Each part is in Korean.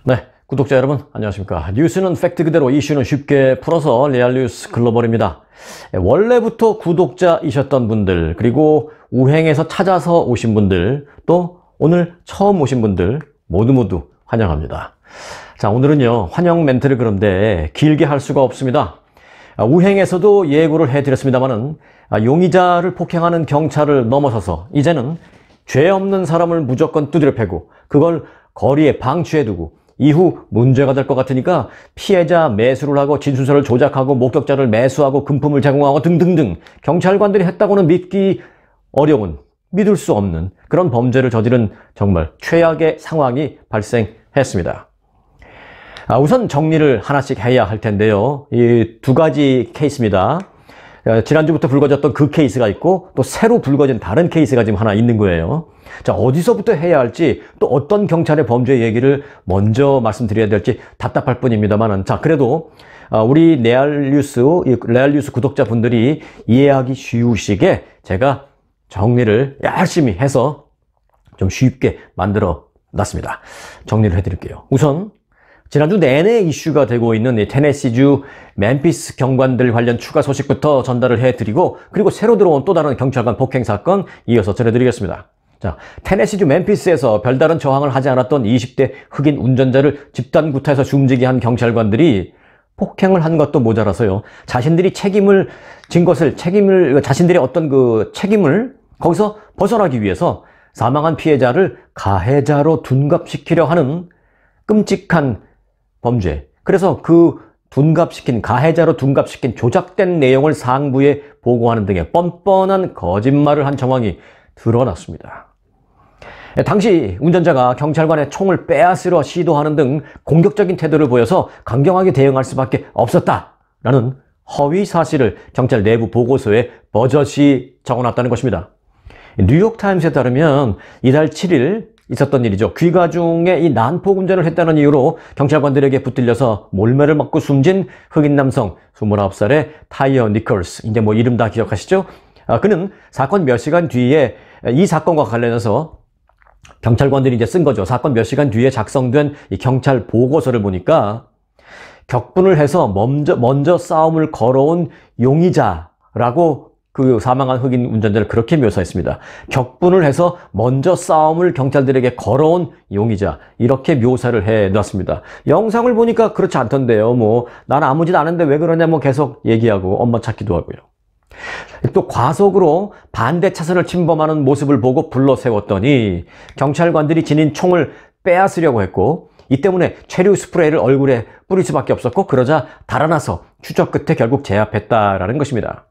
네, 구독자 여러분 안녕하십니까. 뉴스는 팩트 그대로, 이슈는 쉽게 풀어서 레알뉴스 글로벌입니다. 원래부터 구독자이셨던 분들, 그리고 우행에서 찾아서 오신 분들, 또 오늘 처음 오신 분들 모두 환영합니다. 자, 오늘은요 환영 멘트를 그런데 길게 할 수가 없습니다. 우행에서도 예고를 해드렸습니다만은 용의자를 폭행하는 경찰을 넘어서서 이제는 죄 없는 사람을 무조건 두드려 패고 그걸 거리에 방치해두고 이후 문제가 될 것 같으니까 피해자 매수를 하고 진술서를 조작하고 목격자를 매수하고 금품을 제공하고 등등등 경찰관들이 했다고는 믿기 어려운, 믿을 수 없는 그런 범죄를 저지른 정말 최악의 상황이 발생했습니다. 우선 정리를 하나씩 해야 할 텐데요. 이 두 가지 케이스입니다. 지난주부터 불거졌던 그 케이스가 있고 또 새로 불거진 다른 케이스가 지금 하나 있는 거예요. 자, 어디서부터 해야 할지, 또 어떤 경찰의 범죄 얘기를 먼저 말씀드려야 될지 답답할 뿐입니다만은, 자, 그래도 우리 레알뉴스 구독자분들이 이해하기 쉬우시게 제가 정리를 열심히 해서 좀 쉽게 만들어 놨습니다. 정리를 해드릴게요. 우선 지난주 내내 이슈가 되고 있는 이 테네시주 멤피스 경관들 관련 추가 소식부터 전달을 해드리고, 그리고 새로 들어온 또 다른 경찰관 폭행 사건 이어서 전해드리겠습니다. 자, 테네시주 멤피스에서 별다른 저항을 하지 않았던 20대 흑인 운전자를 집단 구타해서 숨지게 한 경찰관들이 폭행을 한 것도 모자라서요, 자신들이 자신들의 어떤 그 책임을 거기서 벗어나기 위해서 사망한 피해자를 가해자로 둔갑시키려 하는 끔찍한 범죄. 그래서 그 가해자로 둔갑시킨 조작된 내용을 상부에 보고하는 등의 뻔뻔한 거짓말을 한 정황이 드러났습니다. 당시 운전자가 경찰관의 총을 빼앗으려 시도하는 등 공격적인 태도를 보여서 강경하게 대응할 수밖에 없었다라는 허위 사실을 경찰 내부 보고서에 버젓이 적어놨다는 것입니다. 뉴욕타임스에 따르면 이달 7일 있었던 일이죠. 귀가 중에 이 난폭 운전을 했다는 이유로 경찰관들에게 붙들려서 몰매를 맞고 숨진 흑인 남성 29살의 타이어 니콜스, 이제 뭐 이름 다 기억하시죠? 그는 사건 몇 시간 뒤에 이 사건과 관련해서 경찰관들이 이제 쓴 거죠. 사건 몇 시간 뒤에 작성된 이 경찰 보고서를 보니까 격분을 해서 먼저 싸움을 걸어온 용의자라고 그 사망한 흑인 운전자를 그렇게 묘사했습니다. 격분을 해서 먼저 싸움을 경찰들에게 걸어온 용의자, 이렇게 묘사를 해놨습니다. 영상을 보니까 그렇지 않던데요. 뭐 나는 아무 짓 안 했는데 왜 그러냐 뭐 계속 얘기하고 엄마 찾기도 하고요. 또 과속으로 반대 차선을 침범하는 모습을 보고 불러 세웠더니 경찰관들이 지닌 총을 빼앗으려고 했고, 이 때문에 체류 스프레이를 얼굴에 뿌릴 수밖에 없었고, 그러자 달아나서 추적 끝에 결국 제압했다라는 것입니다.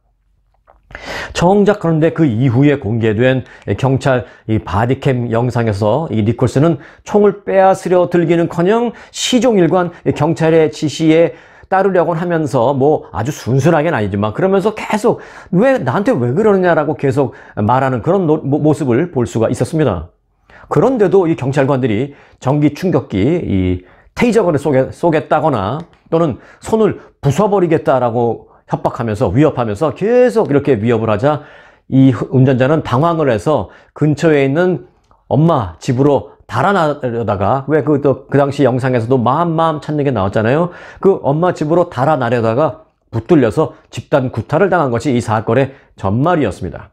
정작 그런데 그 이후에 공개된 경찰 이 바디캠 영상에서 이 니콜스는 총을 빼앗으려 들기는커녕 시종일관 경찰의 지시에 따르려고 하면서 뭐 아주 순순하게는 아니지만 그러면서 계속 나한테 왜 그러느냐라고 계속 말하는 그런 모습을 볼 수가 있었습니다. 그런데도 이 경찰관들이 전기 충격기, 이 테이저건을 쏘겠다거나 또는 손을 부숴버리겠다라고 협박하면서 위협하면서 계속 이렇게 위협을 하자 이 운전자는 당황을 해서 근처에 있는 엄마 집으로 달아나려다가, 왜 그 당시 영상에서도 마음 찾는 게 나왔잖아요. 그 엄마 집으로 달아나려다가 붙들려서 집단 구타를 당한 것이 이 사건의 전말이었습니다.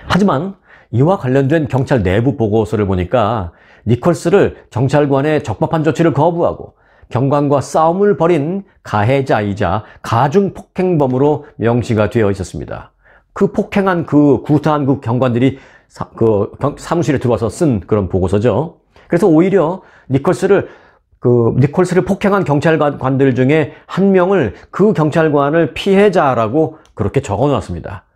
하지만 이와 관련된 경찰 내부 보고서를 보니까 니콜스를 경찰관의 적법한 조치를 거부하고 경관과 싸움을 벌인 가해자이자 가중폭행범으로 명시가 되어 있었습니다. 그 폭행한 구타한 그 경관들이 사무실에 들어와서 쓴 그런 보고서죠. 그래서 오히려 니콜스를 폭행한 경찰관들 중에 한 명을, 그 경찰관을 피해자라고 그렇게 적어 놨습니다.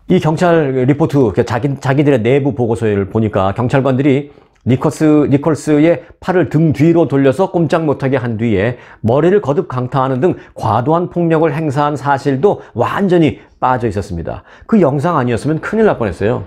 이 경찰 리포트, 자기들의 내부 보고서를 보니까 경찰관들이 니콜스의 팔을 등 뒤로 돌려서 꼼짝 못하게 한 뒤에 머리를 거듭 강타하는 등 과도한 폭력을 행사한 사실도 완전히 빠져 있었습니다. 그 영상 아니었으면 큰일 날 뻔했어요.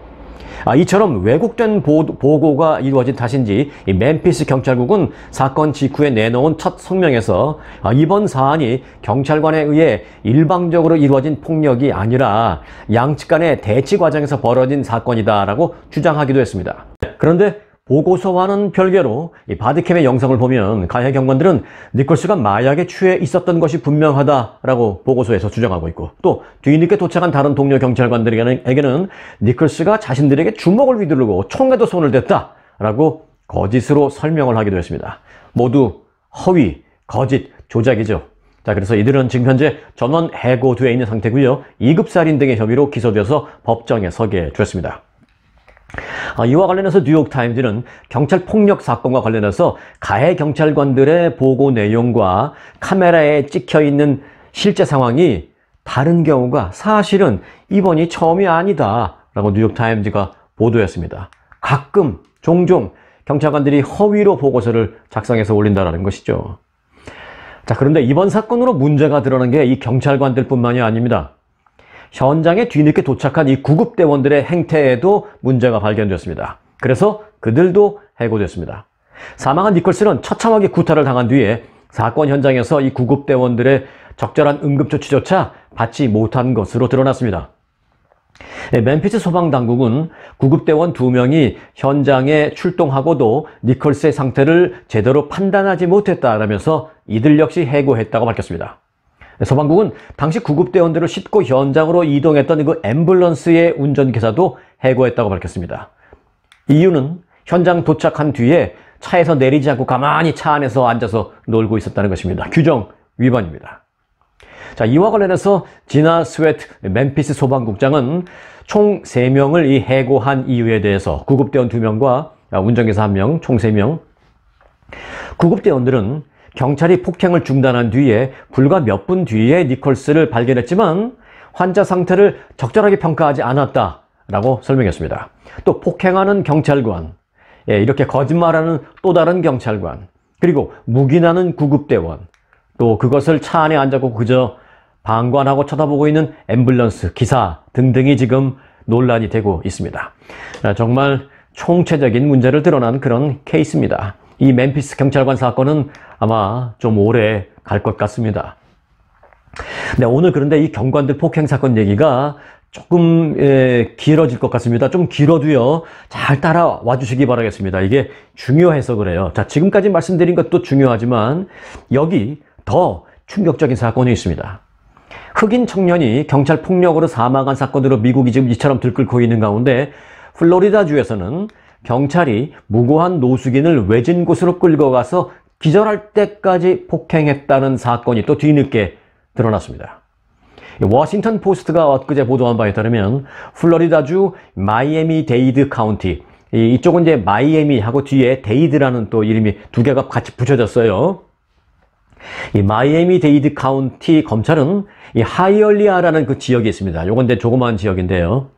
이처럼 왜곡된 보고가 이루어진 탓인지 이 멤피스 경찰국은 사건 직후에 내놓은 첫 성명에서 이번 사안이 경찰관에 의해 일방적으로 이루어진 폭력이 아니라 양측 간의 대치 과정에서 벌어진 사건이다라고 주장하기도 했습니다. 그런데 보고서와는 별개로 이 바디캠의 영상을 보면 가해 경관들은 니콜스가 마약에 취해 있었던 것이 분명하다라고 보고서에서 주장하고 있고, 또 뒤늦게 도착한 다른 동료 경찰관들에게는 니콜스가 자신들에게 주먹을 휘두르고 총에도 손을 댔다라고 거짓으로 설명을 하기도 했습니다. 모두 허위, 거짓, 조작이죠. 자, 그래서 이들은 지금 현재 전원 해고되어 있는 상태고요. 2급 살인 등의 혐의로 기소되어서 법정에 서게 됐습니다. 이와 관련해서 뉴욕타임즈는 경찰 폭력 사건과 관련해서 가해 경찰관들의 보고 내용과 카메라에 찍혀있는 실제 상황이 다른 경우가 사실은 이번이 처음이 아니다라고 뉴욕타임즈가 보도했습니다. 가끔, 종종 경찰관들이 허위로 보고서를 작성해서 올린다는 것이죠. 자, 그런데 이번 사건으로 문제가 드러난 게 이 경찰관들뿐만이 아닙니다. 현장에 뒤늦게 도착한 이 구급대원들의 행태에도 문제가 발견됐습니다. 그래서 그들도 해고됐습니다. 사망한 니콜스는 처참하게 구타를 당한 뒤에 사건 현장에서 이 구급대원들의 적절한 응급조치조차 받지 못한 것으로 드러났습니다. 멤피스 소방당국은 구급대원 2명이 현장에 출동하고도 니콜스의 상태를 제대로 판단하지 못했다라면서 이들 역시 해고했다고 밝혔습니다. 소방국은 당시 구급대원들을 싣고 현장으로 이동했던 그 앰뷸런스의 운전기사도 해고했다고 밝혔습니다. 이유는 현장 도착한 뒤에 차에서 내리지 않고 가만히 차 안에서 앉아서 놀고 있었다는 것입니다. 규정 위반입니다. 자, 이와 관련해서 지나 스웨트 멤피스 소방국장은 총 3명을 이 해고한 이유에 대해서 구급대원 2명과 운전기사 1명, 총 3명. 구급대원들은 경찰이 폭행을 중단한 뒤에 불과 몇 분 뒤에 니콜스를 발견했지만 환자 상태를 적절하게 평가하지 않았다라고 설명했습니다. 또 폭행하는 경찰관, 이렇게 거짓말하는 또 다른 경찰관, 그리고 묵인하는 구급대원, 또 그것을 차 안에 앉아고 그저 방관하고 쳐다보고 있는 앰뷸런스 기사 등등이 지금 논란이 되고 있습니다. 정말 총체적인 문제를 드러난 그런 케이스입니다. 이 멤피스 경찰관 사건은 아마 좀 오래 갈 것 같습니다. 네, 오늘 그런데 이 경관들 폭행 사건 얘기가 조금 길어질 것 같습니다. 좀 길어도요, 잘 따라와 주시기 바라겠습니다. 이게 중요해서 그래요. 자, 지금까지 말씀드린 것도 중요하지만 여기 더 충격적인 사건이 있습니다. 흑인 청년이 경찰 폭력으로 사망한 사건으로 미국이 지금 이처럼 들끓고 있는 가운데 플로리다주에서는 경찰이 무고한 노숙인을 외진 곳으로 끌고 가서 기절할 때까지 폭행했다는 사건이 또 뒤늦게 드러났습니다. 워싱턴 포스트가 엊그제 보도한 바에 따르면 플로리다주 마이애미 데이드 카운티, 이쪽은 이제 마이애미하고 뒤에 데이드라는 또 이름이 2개가 같이 붙여졌어요. 이 마이애미 데이드 카운티 검찰은 이 하이얼리아라는 그 지역이 있습니다. 요건 이제 조그마한 지역인데요.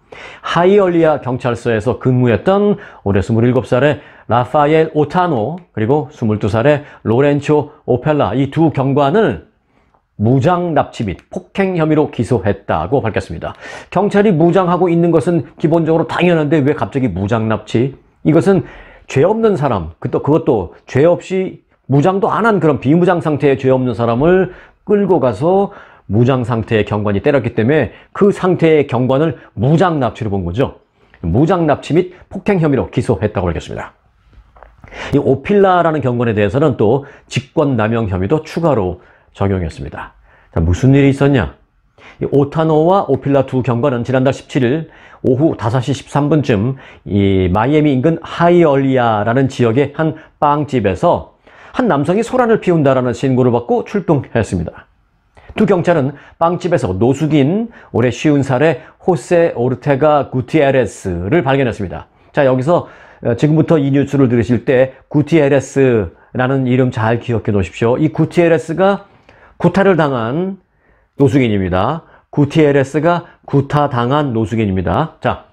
하이얼리아 경찰서에서 근무했던 올해 27살의 라파엘 오타노, 그리고 22살의 로렌초 오펠라, 이 두 경관을 무장 납치 및 폭행 혐의로 기소했다고 밝혔습니다. 경찰이 무장하고 있는 것은 기본적으로 당연한데 왜 갑자기 무장 납치? 이것은 죄 없는 사람, 그것도 죄 없이 무장도 안 한 그런 비무장 상태의 죄 없는 사람을 끌고 가서 무장 상태의 경관이 때렸기 때문에 그 상태의 경관을 무장 납치로 본 거죠. 무장 납치 및 폭행 혐의로 기소했다고 밝혔습니다. 이 오필라라는 경관에 대해서는 또 직권남용 혐의도 추가로 적용했습니다. 자, 무슨 일이 있었냐? 이 오타노와 오필라 두 경관은 지난달 17일 오후 5시 13분쯤 이 마이애미 인근 하이얼리아라는 지역의 한 빵집에서 한 남성이 소란을 피운다라는 신고를 받고 출동했습니다. 두 경찰은 빵집에서 노숙인 올해 50살의 호세 오르테가 구티에레스를 발견했습니다. 자, 여기서 지금부터 이 뉴스를 들으실 때 구티에레스라는 이름 잘 기억해 놓으십시오. 이 구티에레스가 구타를 당한 노숙인입니다. 구티에레스가 구타당한 노숙인입니다. 자,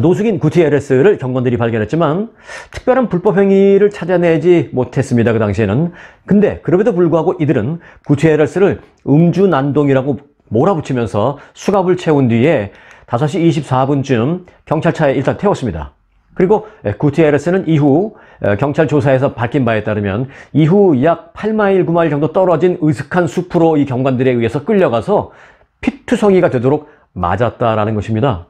노숙인 구티에레스를 경관들이 발견했지만 특별한 불법 행위를 찾아내지 못했습니다. 그 당시에는. 근데 그럼에도 불구하고 이들은 구티에레스를 음주난동이라고 몰아붙이면서 수갑을 채운 뒤에 5시 24분쯤 경찰차에 일단 태웠습니다. 그리고 구티에레스는 이후 경찰 조사에서 밝힌 바에 따르면 이후 약 8마일, 9마일 정도 떨어진 으슥한 숲으로 이 경관들에 의해서 끌려가서 피투성이가 되도록 맞았다라는 것입니다.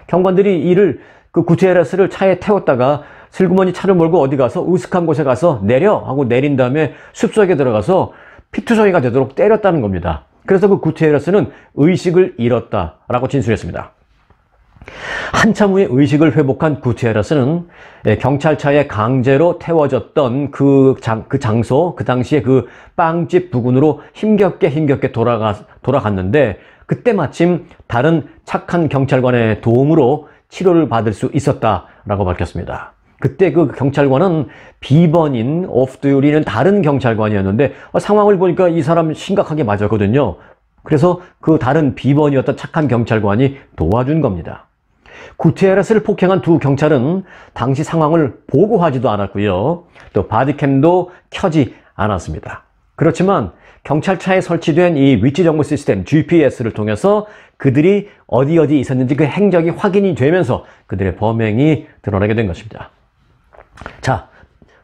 경관들이 이를 그 구티에레스를 차에 태웠다가 슬그머니 차를 몰고 어디 가서 으슥한 곳에 가서 내려 하고 내린 다음에 숲속에 들어가서 피투성이가 되도록 때렸다는 겁니다. 그래서 그 구티에레스는 의식을 잃었다라고 진술했습니다. 한참 후에 의식을 회복한 구티에레스는 경찰차에 강제로 태워졌던 그 장소, 그 당시에 그 빵집 부근으로 힘겹게 돌아갔는데 그때 마침 다른 착한 경찰관의 도움으로 치료를 받을 수 있었다라고 밝혔습니다. 그때 그 경찰관은 비번인 오프듀리는 다른 경찰관이었는데 상황을 보니까 이 사람 심각하게 맞았거든요. 그래서 그 다른 비번이었던 착한 경찰관이 도와준 겁니다. 구티에레스를 폭행한 두 경찰은 당시 상황을 보고하지도 않았고요. 또 바디캠도 켜지 않았습니다. 그렇지만 경찰차에 설치된 이 위치정보 시스템 GPS를 통해서 그들이 어디 있었는지 그 행적이 확인이 되면서 그들의 범행이 드러나게 된 것입니다. 자,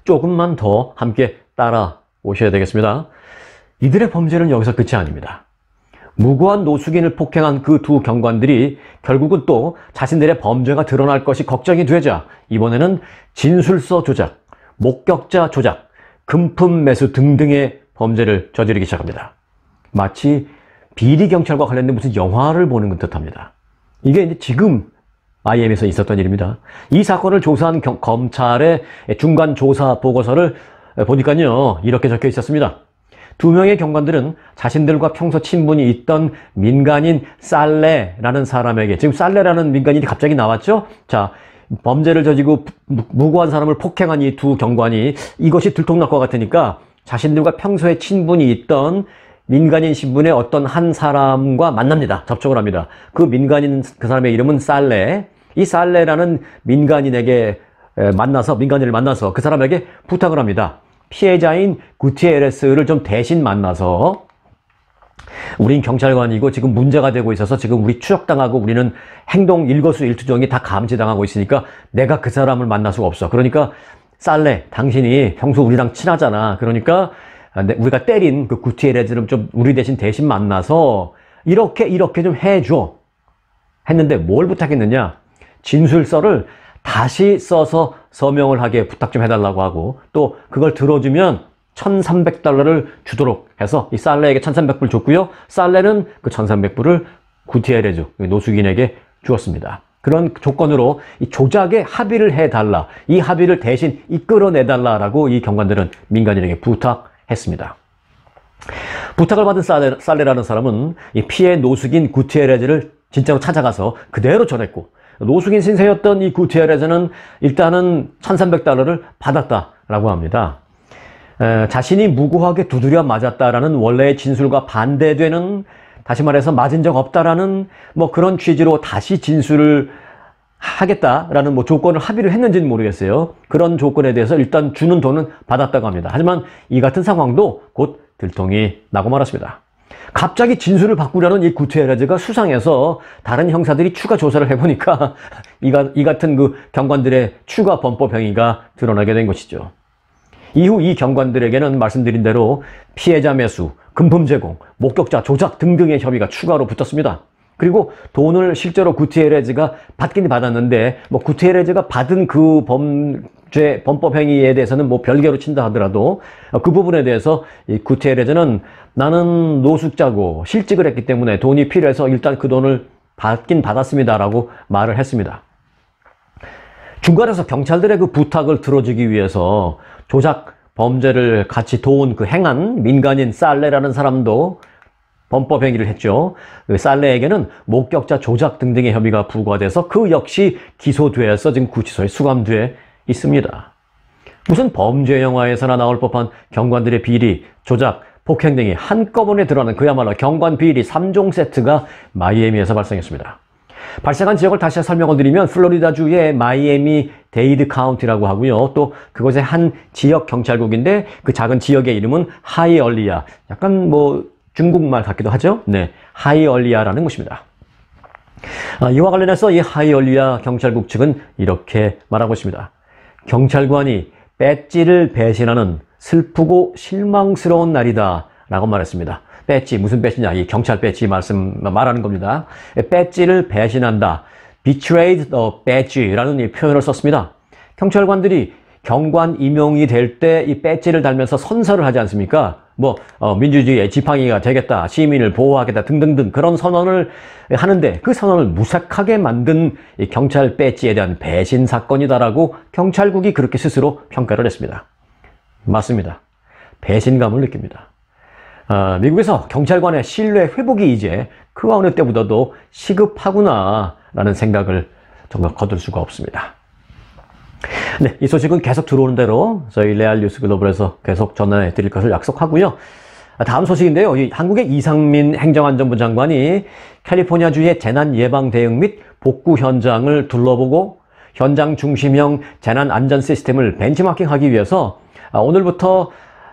조금만 더 함께 따라오셔야 되겠습니다. 이들의 범죄는 여기서 끝이 아닙니다. 무고한 노숙인을 폭행한 그 두 경관들이 결국은 또 자신들의 범죄가 드러날 것이 걱정이 되자 이번에는 진술서 조작, 목격자 조작, 금품 매수 등등의 범죄를 저지르기 시작합니다. 마치 비리경찰과 관련된 무슨 영화를 보는 듯합니다. 이게 이제 지금 마이애미에서 있었던 일입니다. 이 사건을 조사한 검찰의 중간 조사 보고서를 보니까요, 이렇게 적혀 있었습니다. 두 명의 경관들은 자신들과 평소 친분이 있던 민간인 살레라는 사람에게, 지금 살레라는 민간인이 갑자기 나왔죠? 자, 범죄를 저지르고 무고한 사람을 폭행한 이 두 경관이 이것이 들통날 것 같으니까 자신들과 평소에 친분이 있던 민간인 신분의 어떤 한 사람과 만납니다. 접촉을 합니다. 그 민간인, 그 사람의 이름은 살레. 이 살레라는 민간인을 만나서 그 사람에게 부탁을 합니다. 피해자인 구티에레스를 좀 대신 만나서 우린 경찰관이고 지금 문제가 되고 있어서 지금 우리 추적당하고 우리는 행동 일거수일투족이 다 감지당하고 있으니까 내가 그 사람을 만날 수가 없어. 그러니까 살레, 당신이 평소 우리랑 친하잖아. 그러니까 우리가 때린 그 구티에레스를 좀 우리 대신 만나서 이렇게 좀 해줘. 했는데 뭘 부탁했느냐? 진술서를 다시 써서 서명을 하게 부탁 좀 해달라고 하고 또 그걸 들어주면 $1,300를 주도록 해서 이 살레에게 1,300불 줬고요. 살레는 그 1,300불을 구티에레즈, 노숙인에게 주었습니다. 그런 조건으로 이 조작에 합의를 해달라. 이 합의를 대신 이끌어내달라라고 이 경관들은 민간인에게 부탁했습니다. 부탁을 받은 살레라는 사람은 이 피해 노숙인 구티에레즈를 진짜로 찾아가서 그대로 전했고 노숙인 신세였던 이 구티에레즈는 일단은 $1,300를 받았다라고 합니다. 자신이 무고하게 두드려 맞았다라는 원래의 진술과 반대되는, 다시 말해서 맞은 적 없다라는 뭐 그런 취지로 다시 진술을 하겠다라는 뭐 조건을 합의를 했는지는 모르겠어요. 그런 조건에 대해서 일단 주는 돈은 받았다고 합니다. 하지만 이 같은 상황도 곧 들통이 나고 말았습니다. 갑자기 진술을 바꾸려는 이 구티에레즈가 수상해서 다른 형사들이 추가 조사를 해보니까 이 같은 그 경관들의 추가 범법 행위가 드러나게 된 것이죠. 이후 이 경관들에게는 말씀드린 대로 피해자 매수, 금품 제공, 목격자 조작 등등의 혐의가 추가로 붙었습니다. 그리고 돈을 실제로 구티에레즈가 받긴 받았는데 뭐 구티에레즈가 받은 그 범법 행위에 대해서는 뭐 별개로 친다 하더라도 그 부분에 대해서 이 구티에레즈는 나는 노숙자고 실직을 했기 때문에 돈이 필요해서 일단 그 돈을 받긴 받았습니다라고 말을 했습니다. 중간에서 경찰들의 그 부탁을 들어주기 위해서 조작 범죄를 같이 도운 그 행한 민간인 살레라는 사람도 범법 행위를 했죠. 살레에게는 목격자 조작 등등의 혐의가 부과돼서 그 역시 기소돼서 지금 구치소에 수감돼 있습니다. 무슨 범죄 영화에서나 나올 법한 경관들의 비리, 조작, 폭행 등이 한꺼번에 드러나는 그야말로 경관 비리 3종 세트가 마이애미에서 발생했습니다. 발생한 지역을 다시 설명을 드리면 플로리다주의 마이애미 데이드 카운티라고 하고요. 또 그곳의 한 지역 경찰국인데 그 작은 지역의 이름은 하이얼리아. 약간 뭐 중국말 같기도 하죠. 네, 하이얼리아라는 곳입니다. 이와 관련해서 이 하이얼리아 경찰국 측은 이렇게 말하고 있습니다. 경찰관이 배지를 배신하는 슬프고 실망스러운 날이다 라고 말했습니다. 배지, 무슨 배지냐? 이 경찰 배지 말하는 겁니다. 배지를 배신한다. betrayed the badge라는 이 표현을 썼습니다. 경찰관들이 경관 임용이 될 때 이 배지를 달면서 선서를 하지 않습니까? 민주주의의 지팡이가 되겠다, 시민을 보호하겠다 등등등 그런 선언을 하는데 그 선언을 무색하게 만든 이 경찰 배지에 대한 배신 사건이다라고 경찰국이 그렇게 스스로 평가를 했습니다. 맞습니다. 배신감을 느낍니다. 미국에서 경찰관의 신뢰 회복이 이제 그 어느 때보다도 시급하구나라는 생각을 정말 거둘 수가 없습니다. 네, 이 소식은 계속 들어오는 대로 저희 레알 뉴스 글로벌에서 계속 전해 드릴 것을 약속하고요. 다음 소식인데요. 한국의 이상민 행정안전부 장관이 캘리포니아주의 재난예방 대응 및 복구 현장을 둘러보고 현장 중심형 재난안전 시스템을 벤치마킹하기 위해서 오늘부터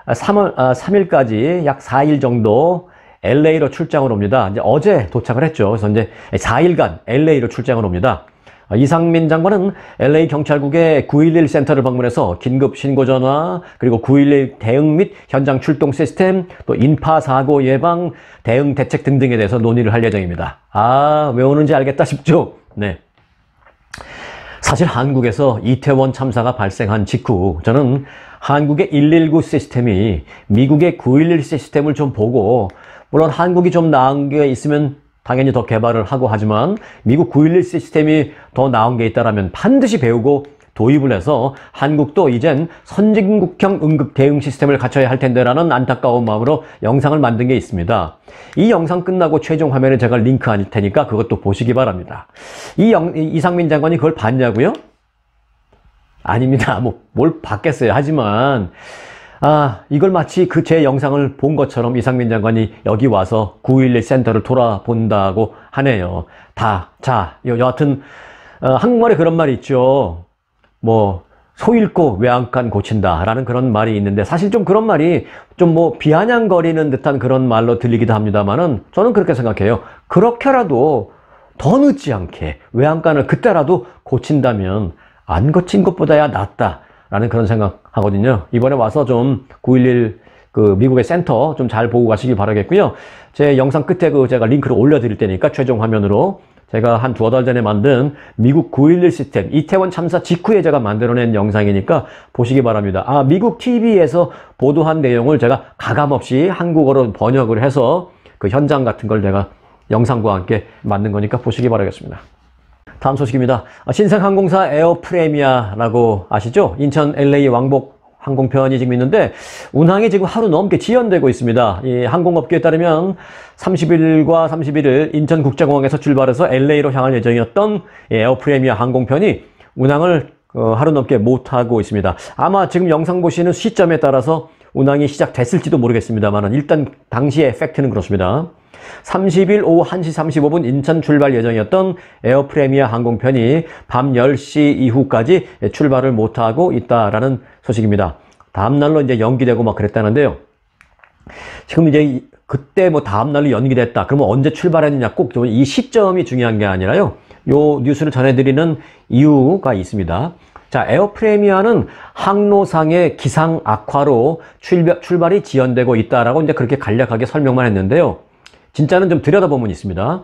3일까지 약 4일 정도 LA로 출장을 옵니다. 이제 어제 도착을 했죠. 그래서 이제 4일간 LA로 출장을 옵니다. 이상민 장관은 LA 경찰국의 911 센터를 방문해서 긴급 신고 전화, 그리고 911 대응 및 현장 출동 시스템, 또 인파 사고 예방, 대응 대책 등등에 대해서 논의를 할 예정입니다. 왜 오는지 알겠다 싶죠? 네. 사실 한국에서 이태원 참사가 발생한 직후 저는 한국의 119 시스템이 미국의 911 시스템을 좀 보고, 물론 한국이 좀 나은 게 있으면 당연히 더 개발을 하고 하지만 미국 911 시스템이 더 나은 게 있다면 반드시 배우고 도입을 해서 한국도 이젠 선진국형 응급 대응 시스템을 갖춰야 할 텐데라는 안타까운 마음으로 영상을 만든 게 있습니다. 이 영상 끝나고 최종 화면에 제가 링크할 테니까 그것도 보시기 바랍니다. 이상민 장관이 그걸 봤냐고요? 아닙니다. 뭘 봤겠어요. 하지만 이걸 마치 제 영상을 본 것처럼 이상민 장관이 여기 와서 911 센터를 돌아본다고 하네요. 여하튼 한국말에 그런 말이 있죠. 소 잃고 외양간 고친다 라는 그런 말이 있는데, 사실 좀 그런 말이 좀 비아냥거리는 듯한 그런 말로 들리기도 합니다만은 저는 그렇게 생각해요. 그렇게라도 더 늦지 않게 외양간을 그때라도 고친다면 안 고친 것보다야 낫다 라는 그런 생각하거든요. 이번에 와서 좀 911 미국의 센터 좀 잘 보고 가시길 바라겠고요. 제 영상 끝에 제가 링크를 올려드릴 테니까 최종 화면으로 제가 한 두어 달 전에 만든 미국 911 시스템, 이태원 참사 직후에 제가 만들어낸 영상이니까 보시기 바랍니다. 미국 TV에서 보도한 내용을 제가 가감없이 한국어로 번역을 해서 그 현장 같은 걸 제가 영상과 함께 만든 거니까 보시기 바라겠습니다. 다음 소식입니다. 신생항공사 에어프레미아라고 아시죠? 인천 LA 왕복 항공편이 지금 있는데 운항이 지금 하루 넘게 지연되고 있습니다. 이 항공업계에 따르면 30일과 31일 인천국제공항에서 출발해서 LA로 향할 예정이었던 에어프레미아 항공편이 운항을 하루 넘게 못하고 있습니다. 아마 지금 영상 보시는 시점에 따라서 운항이 시작됐을지도 모르겠습니다만 일단 당시의 팩트는 그렇습니다. 30일 오후 1시 35분 인천 출발 예정이었던 에어프레미아 항공편이 밤 10시 이후까지 출발을 못하고 있다라는 소식입니다. 다음날로 이제 연기되고 막 그랬다는데요. 지금 이제 그때 다음날로 연기됐다. 그러면 언제 출발했느냐, 꼭 이 시점이 중요한 게 아니라요. 요 뉴스를 전해드리는 이유가 있습니다. 자, 에어프레미아는 항로상의 기상 악화로 출발이 지연되고 있다라고 이제 그렇게 간략하게 설명만 했는데요. 진짜는 좀 들여다보면 있습니다.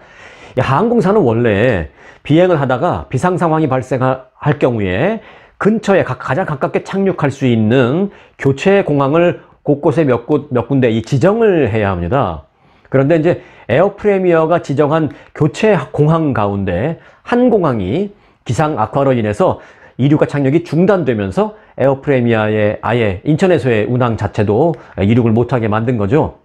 항공사는 원래 비행을 하다가 비상 상황이 발생할 경우에 근처에 가장 가깝게 착륙할 수 있는 교체 공항을 곳곳에 몇 군데 지정을 해야 합니다. 그런데 이제 에어프레미어가 지정한 교체 공항 가운데 한 공항이 기상 악화로 인해서 이륙과 착륙이 중단되면서 에어프레미아의 아예 인천에서의 운항 자체도 이륙을 못하게 만든 거죠.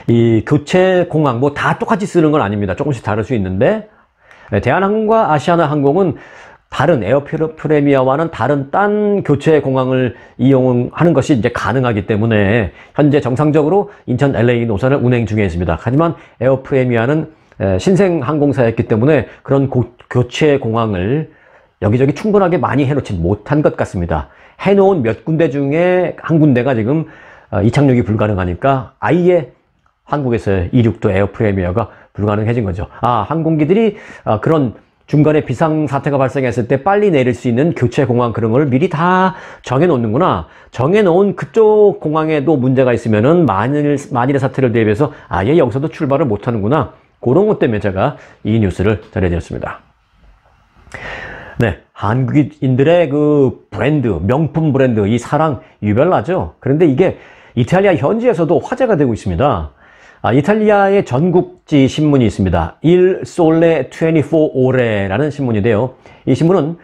이 교체 공항 다 똑같이 쓰는 건 아닙니다. 조금씩 다를 수 있는데 대한항공과 아시아나항공은 다른 에어프레미아와는 다른 딴 교체 공항을 이용하는 것이 이제 가능하기 때문에 현재 정상적으로 인천 LA 노선을 운행 중에 있습니다. 하지만 에어프레미아는 신생항공사였기 때문에 그런 교체 공항을 여기저기 충분하게 많이 해놓지 못한 것 같습니다. 해놓은 몇 군데 중에 한 군데가 지금 이착륙이 불가능하니까 아예 한국에서의 이륙도 에어프레미어가 불가능해진 거죠. 항공기들이 그런 중간에 비상사태가 발생했을 때 빨리 내릴 수 있는 교체 공항 그런 걸 미리 다 정해놓는구나. 정해놓은 그쪽 공항에도 문제가 있으면은 만일의 사태를 대비해서 아예 여기서도 출발을 못하는구나. 그런 것 때문에 제가 이 뉴스를 전해드렸습니다. 네, 한국인들의 그 브랜드, 명품 브랜드, 이 사랑 유별나죠. 그런데 이게 이탈리아 현지에서도 화제가 되고 있습니다. 이탈리아의 전국지 신문이 있습니다. Il Sole 24Ore라는 신문인데요. 이 신문은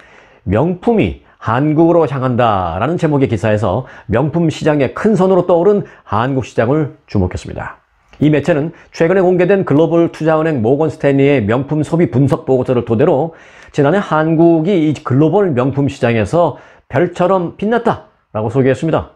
명품이 한국으로 향한다라는 제목의 기사에서 명품 시장의 큰 선으로 떠오른 한국 시장을 주목했습니다. 이 매체는 최근에 공개된 글로벌 투자은행 모건 스탠리의 명품 소비 분석 보고서를 토대로 지난해 한국이 이 글로벌 명품 시장에서 별처럼 빛났다라고 소개했습니다.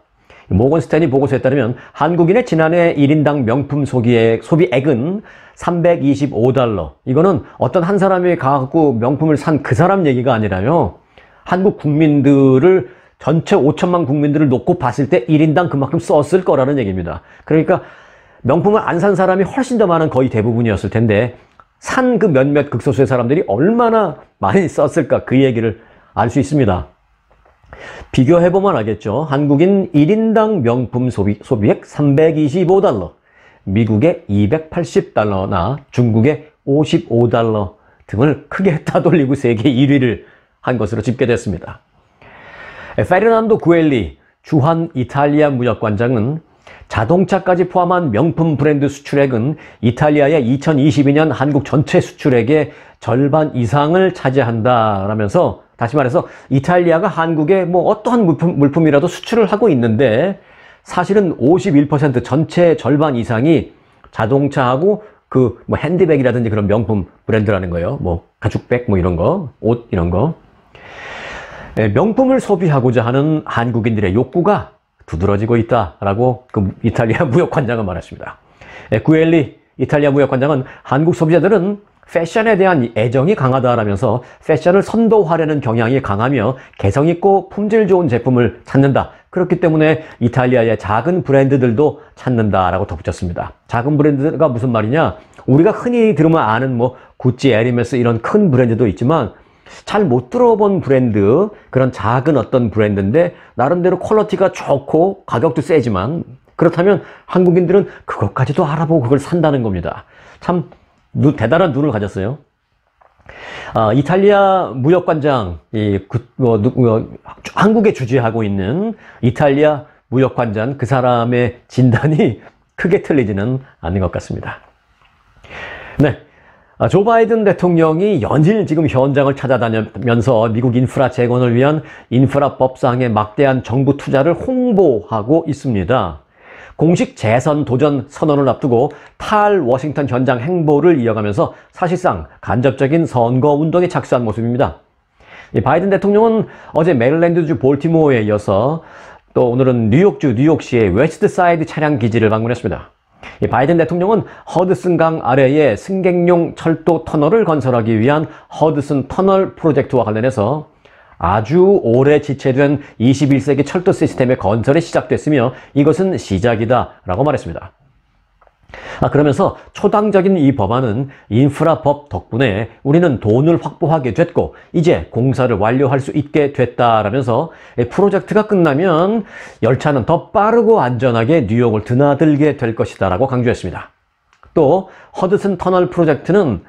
모건 스탠리 보고서에 따르면 한국인의 지난해 1인당 명품 소비액은 325달러. 이거는 어떤 한 사람이 가갖고 명품을 산 그 사람 얘기가 아니라요. 한국 국민들을 전체 5천만 국민들을 놓고 봤을 때 1인당 그만큼 썼을 거라는 얘기입니다. 그러니까 명품을 안 산 사람이 훨씬 더 많은 거의 대부분이었을 텐데 산 그 몇몇 극소수의 사람들이 얼마나 많이 썼을까 그 얘기를 알 수 있습니다. 비교해보면 알겠죠. 한국인 1인당 명품 소비액 325달러, 미국의 280달러나 중국의 55달러 등을 크게 따돌리고 세계 1위를 한 것으로 집계됐습니다. 페르난도 구엘리 주한 이탈리아 무역관장은 자동차까지 포함한 명품 브랜드 수출액은 이탈리아의 2022년 한국 전체 수출액의 절반 이상을 차지한다라면서 다시 말해서 이탈리아가 한국에 뭐 어떠한 물품이라도 수출을 하고 있는데 사실은 51% 전체 절반 이상이 자동차하고 그 뭐 핸드백이라든지 그런 명품 브랜드라는 거예요. 뭐 가죽백 뭐 이런 거, 옷 이런 거. 명품을 소비하고자 하는 한국인들의 욕구가 두드러지고 있다라고 그 이탈리아 무역관장은 말했습니다. 구엘리 이탈리아 무역관장은 한국 소비자들은 패션에 대한 애정이 강하다라면서 패션을 선도하려는 경향이 강하며 개성있고 품질 좋은 제품을 찾는다. 그렇기 때문에 이탈리아의 작은 브랜드들도 찾는다라고 덧붙였습니다. 작은 브랜드가 무슨 말이냐? 우리가 흔히 들으면 아는 뭐 구찌, 에르메스 이런 큰 브랜드도 있지만 잘 못 들어본 브랜드, 그런 작은 어떤 브랜드인데 나름대로 퀄리티가 좋고 가격도 세지만 그렇다면 한국인들은 그것까지도 알아보고 그걸 산다는 겁니다. 참 대단한 눈을 가졌어요. 이탈리아 무역관장, 한국에 주재하고 있는 이탈리아 무역관장 그 사람의 진단이 크게 틀리지는 않는 것 같습니다. 네. 조 바이든 대통령이 연일 지금 현장을 찾아다니면서 미국 인프라 재건을 위한 인프라 법상의 막대한 정부 투자를 홍보하고 있습니다. 공식 재선 도전 선언을 앞두고 탈 워싱턴 현장 행보를 이어가면서 사실상 간접적인 선거 운동에 착수한 모습입니다. 바이든 대통령은 어제 메릴랜드주 볼티모어에 이어서 또 오늘은 뉴욕주 뉴욕시의 웨스트사이드 차량 기지를 방문했습니다. 바이든 대통령은 허드슨강 아래에 승객용 철도 터널을 건설하기 위한 허드슨 터널 프로젝트와 관련해서 아주 오래 지체된 21세기 철도 시스템의 건설이 시작됐으며 이것은 시작이다 라고 말했습니다. 그러면서 초당적인 이 법안은 인프라법 덕분에 우리는 돈을 확보하게 됐고 이제 공사를 완료할 수 있게 됐다라면서 프로젝트가 끝나면 열차는 더 빠르고 안전하게 뉴욕을 드나들게 될 것이다 라고 강조했습니다. 또 허드슨 터널 프로젝트는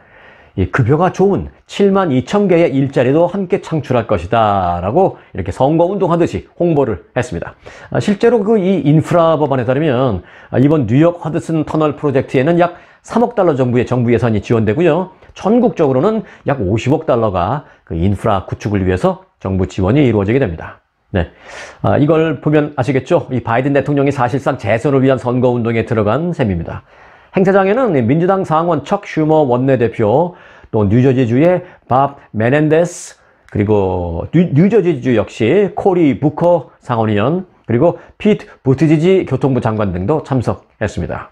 급여가 좋은 72,000개의 일자리도 함께 창출할 것이다 라고 이렇게 선거운동하듯이 홍보를 했습니다. 실제로 이 인프라 법안에 따르면 이번 뉴욕 허드슨 터널 프로젝트에는 약 3억 달러 정도의 정부 예산이 지원되고요. 전국적으로는 약 50억 달러가 그 인프라 구축을 위해서 정부 지원이 이루어지게 됩니다. 네, 이걸 보면 아시겠죠? 이 바이든 대통령이 사실상 재선을 위한 선거운동에 들어간 셈입니다. 행사장에는 민주당 상원 척 슈머 원내대표, 또 뉴저지주의 밥 메넨데스, 그리고 뉴저지주 역시 코리 부커 상원의원, 그리고 피트 부티지지 교통부 장관 등도 참석했습니다.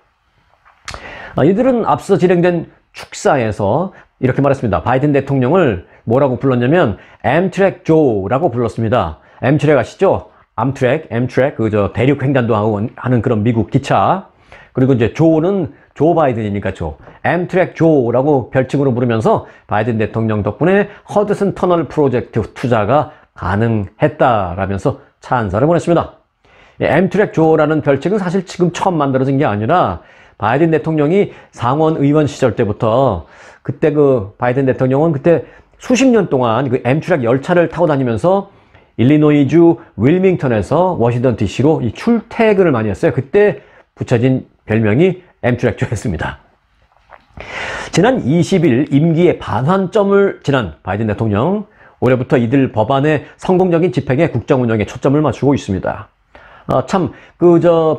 이들은 앞서 진행된 축사에서 이렇게 말했습니다. 바이든 대통령을 뭐라고 불렀냐면 엠트랙 조라고 불렀습니다. 엠트랙 아시죠? 암트랙, 그 대륙 횡단도 하는 그런 미국 기차. 그리고 이제 조는 조 바이든이니까 엠트랙 조라고 별칭으로 부르면서 바이든 대통령 덕분에 허드슨 터널 프로젝트 투자가 가능했다라면서 찬사를 보냈습니다. 엠트랙 조라는 별칭은 사실 지금 처음 만들어진 게 아니라 바이든 대통령이 상원 의원 시절 때부터 그때 그 바이든 대통령은 그때 수십 년 동안 그 엠트랙 열차를 타고 다니면서 일리노이주 윌밍턴에서 워싱턴 DC로 이 출퇴근을 많이 했어요. 그때 붙여진 별명이 엠트랙조였습니다. 지난 20일 임기의 반환점을 지난 바이든 대통령, 올해부터 이들 법안의 성공적인 집행에 국정 운영에 초점을 맞추고 있습니다.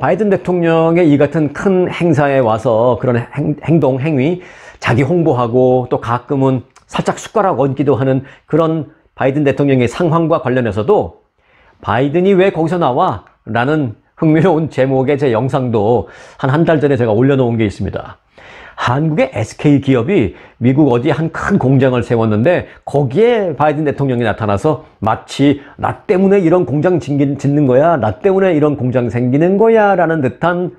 바이든 대통령의 이 같은 큰 행사에 와서 그런 행동, 행위, 자기 홍보하고 또 가끔은 살짝 숟가락 얹기도 하는 그런 바이든 대통령의 상황과 관련해서도 바이든이 왜 거기서 나와? 라는 흥미로운 제목의 제 영상도 한 달 전에 제가 올려놓은 게 있습니다. 한국의 SK 기업이 미국 어디 한 큰 공장을 세웠는데 거기에 바이든 대통령이 나타나서 마치 나 때문에 이런 공장 짓는 거야, 나 때문에 이런 공장 생기는 거야 라는 듯한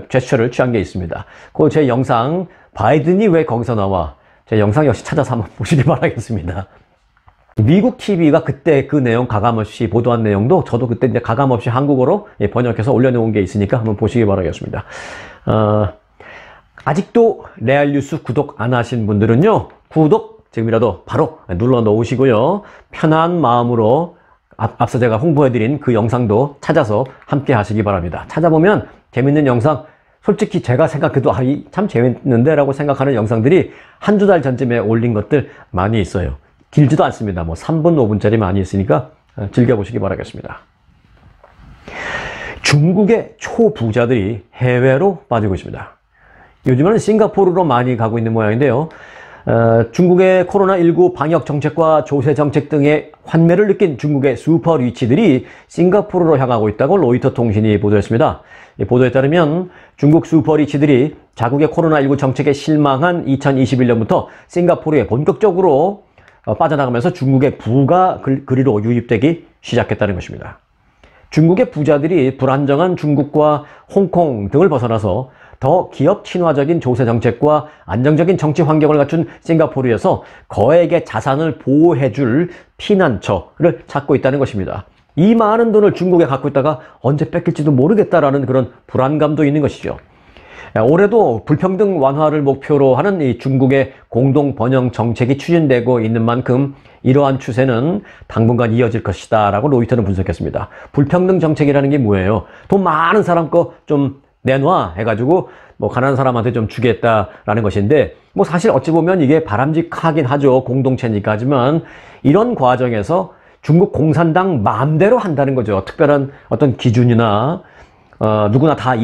제스처를 취한 게 있습니다. 그 제 영상 바이든이 왜 거기서 나와? 제 영상 역시 찾아서 한번 보시기 바라겠습니다. 미국 TV가 그때 그 내용 가감없이 보도한 내용도 저도 그때 이제 가감없이 한국어로 번역해서 올려놓은 게 있으니까 한번 보시기 바라겠습니다. 아직도 레알뉴스 구독 안 하신 분들은요, 구독 지금이라도 바로 눌러 놓으시고요. 편한 마음으로 앞서 제가 홍보해드린 그 영상도 찾아서 함께 하시기 바랍니다. 찾아보면 재밌는 영상, 솔직히 제가 생각해도 참 재밌는데 라고 생각하는 영상들이 한두 달 전쯤에 올린 것들 많이 있어요. 길지도 않습니다. 뭐 3분, 5분짜리 많이 있으니까 즐겨보시기 바라겠습니다. 중국의 초부자들이 해외로 빠지고 있습니다. 요즘은 싱가포르로 많이 가고 있는 모양인데요. 중국의 코로나19 방역 정책과 조세 정책 등의 환멸을 느낀 중국의 슈퍼 리치들이 싱가포르로 향하고 있다고 로이터 통신이 보도했습니다. 이 보도에 따르면 중국 슈퍼 리치들이 자국의 코로나19 정책에 실망한 2021년부터 싱가포르에 본격적으로 빠져나가면서 중국의 부가 그리로 유입되기 시작했다는 것입니다. 중국의 부자들이 불안정한 중국과 홍콩 등을 벗어나서 더 기업 친화적인 조세 정책과 안정적인 정치 환경을 갖춘 싱가포르에서 거액의 자산을 보호해줄 피난처를 찾고 있다는 것입니다. 이 많은 돈을 중국에 갖고 있다가 언제 뺏길지도 모르겠다라는 그런 불안감도 있는 것이죠. 올해도 불평등 완화를 목표로 하는 이 중국의 공동 번영 정책이 추진되고 있는 만큼 이러한 추세는 당분간 이어질 것이다 라고 로이터는 분석했습니다. 불평등 정책이라는 게 뭐예요? 돈 많은 사람 거 좀 내놔 해가지고 뭐 가난한 사람한테 좀 주겠다라는 것인데, 뭐 사실 어찌 보면 이게 바람직하긴 하죠. 공동체니까. 하지만 이런 과정에서 중국 공산당 마음대로 한다는 거죠. 특별한 어떤 기준이나 누구나 다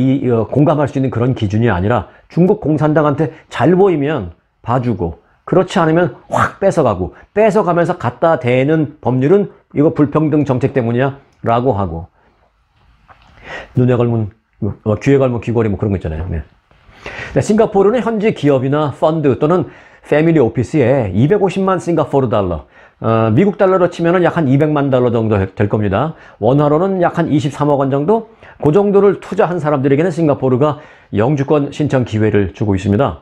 공감할 수 있는 그런 기준이 아니라 중국 공산당한테 잘 보이면 봐주고, 그렇지 않으면 확 뺏어가고, 뺏어가면서 갖다 대는 법률은 이거 불평등 정책 때문이야 라고 하고, 눈에 걸면 귀에 걸면 귀걸이 뭐 그런 거 있잖아요. 네. 싱가포르는 현지 기업이나 펀드 또는 패밀리 오피스에 250만 싱가포르 달러, 미국 달러로 치면은 약 한 200만 달러 정도 될 겁니다. 원화로는 약 한 23억 원 정도? 그 정도를 투자한 사람들에게는 싱가포르가 영주권 신청 기회를 주고 있습니다.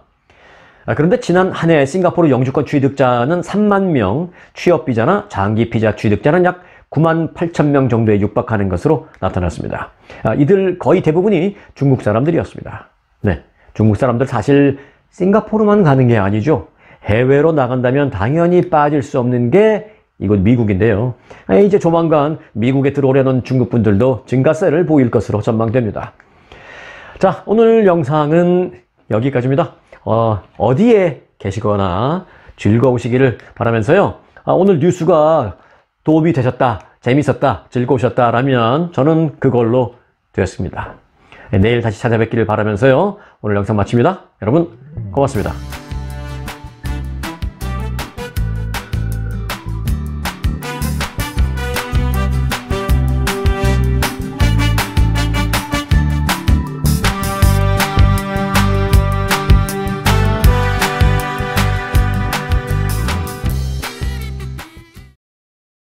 그런데 지난 한 해 싱가포르 영주권 취득자는 3만 명, 취업비자나 장기비자 취득자는 약 9만 8천 명 정도에 육박하는 것으로 나타났습니다. 이들 거의 대부분이 중국 사람들이었습니다. 네, 중국 사람들 사실 싱가포르만 가는 게 아니죠. 해외로 나간다면 당연히 빠질 수 없는 게 이곳 미국인데요. 이제 조만간 미국에 들어오려는 중국 분들도 증가세를 보일 것으로 전망됩니다. 자, 오늘 영상은 여기까지입니다. 어디에 계시거나 즐거우시기를 바라면서요. 오늘 뉴스가 도움이 되셨다, 재밌었다, 즐거우셨다라면 저는 그걸로 되었습니다. 내일 다시 찾아뵙기를 바라면서요. 오늘 영상 마칩니다. 여러분 고맙습니다.